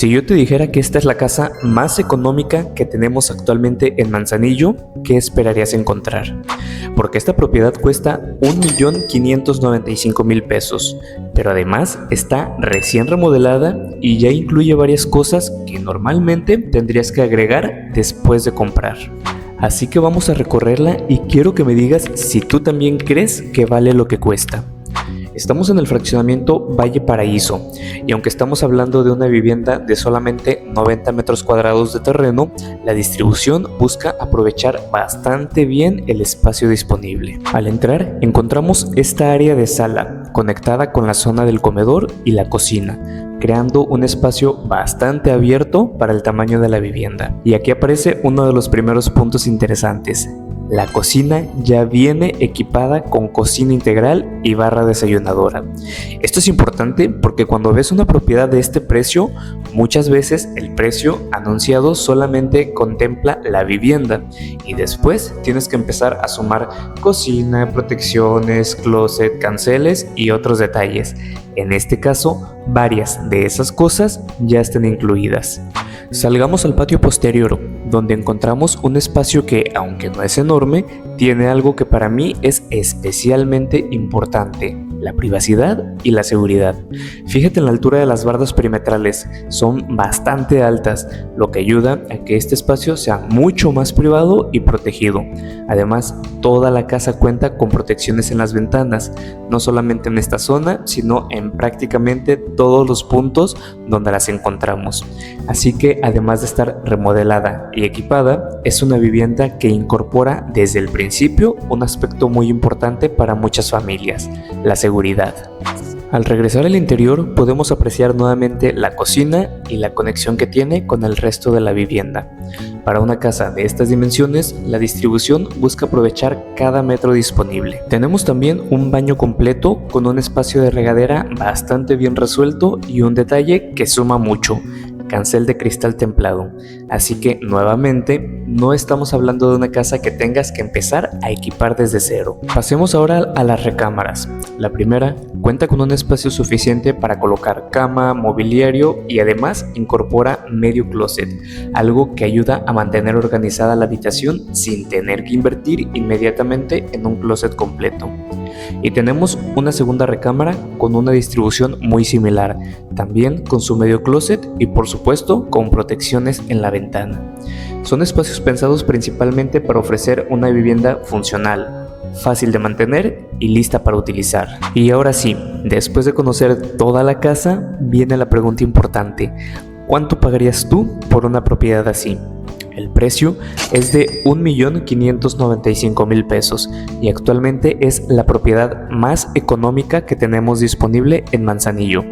Si yo te dijera que esta es la casa más económica que tenemos actualmente en Manzanillo, ¿qué esperarías encontrar? Porque esta propiedad cuesta 1.595.000 pesos, pero además está recién remodelada y ya incluye varias cosas que normalmente tendrías que agregar después de comprar. Así que vamos a recorrerla y quiero que me digas si tú también crees que vale lo que cuesta. Estamos en el fraccionamiento Valle Paraíso y aunque estamos hablando de una vivienda de solamente 90 metros cuadrados de terreno, la distribución busca aprovechar bastante bien el espacio disponible. Al entrar encontramos esta área de sala conectada con la zona del comedor y la cocina, creando un espacio bastante abierto para el tamaño de la vivienda. Y aquí aparece uno de los primeros puntos interesantes. La cocina ya viene equipada con cocina integral y barra desayunadora. Esto es importante porque cuando ves una propiedad de este precio, muchas veces el precio anunciado solamente contempla la vivienda y después tienes que empezar a sumar cocina, protecciones, closet, canceles y otros detalles. En este caso, varias de esas cosas ya están incluidas. Salgamos al patio posterior, donde encontramos un espacio que, aunque no es enorme, tiene algo que para mí es especialmente importante: la privacidad y la seguridad. Fíjate en la altura de las bardas perimetrales, son bastante altas, lo que ayuda a que este espacio sea mucho más privado y protegido. Además, toda la casa cuenta con protecciones en las ventanas, no solamente en esta zona, sino en prácticamente todos los puntos donde las encontramos. Así que, además de estar remodelada y equipada, es una vivienda que incorpora desde el principio un aspecto muy importante para muchas familias: la seguridad. Al regresar al interior podemos apreciar nuevamente la cocina y la conexión que tiene con el resto de la vivienda. Para una casa de estas dimensiones, la distribución busca aprovechar cada metro disponible. Tenemos también un baño completo con un espacio de regadera bastante bien resuelto y un detalle que suma mucho: cancel de cristal templado. Así que nuevamente no estamos hablando de una casa que tengas que empezar a equipar desde cero. Pasemos ahora a las recámaras. La primera cuenta con un espacio suficiente para colocar cama, mobiliario y además incorpora medio closet, algo que ayuda a mantener organizada la habitación sin tener que invertir inmediatamente en un closet completo. Y tenemos una segunda recámara con una distribución muy similar, también con su medio closet y por supuesto con protecciones en la ventana. Son espacios pensados principalmente para ofrecer una vivienda funcional, fácil de mantener y lista para utilizar. Y ahora sí, después de conocer toda la casa, viene la pregunta importante: ¿cuánto pagarías tú por una propiedad así? El precio es de 1.595.000 pesos y actualmente es la propiedad más económica que tenemos disponible en Manzanillo.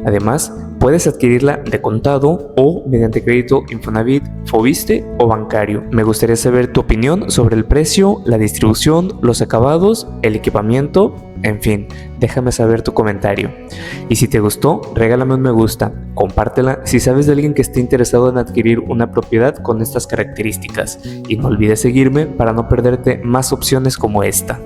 Además, puedes adquirirla de contado o mediante crédito Infonavit, Foviste o bancario. Me gustaría saber tu opinión sobre el precio, la distribución, los acabados, el equipamiento, en fin, déjame saber tu comentario. Y si te gustó, regálame un me gusta, compártela si sabes de alguien que esté interesado en adquirir una propiedad con estas características. Y no olvides seguirme para no perderte más opciones como esta.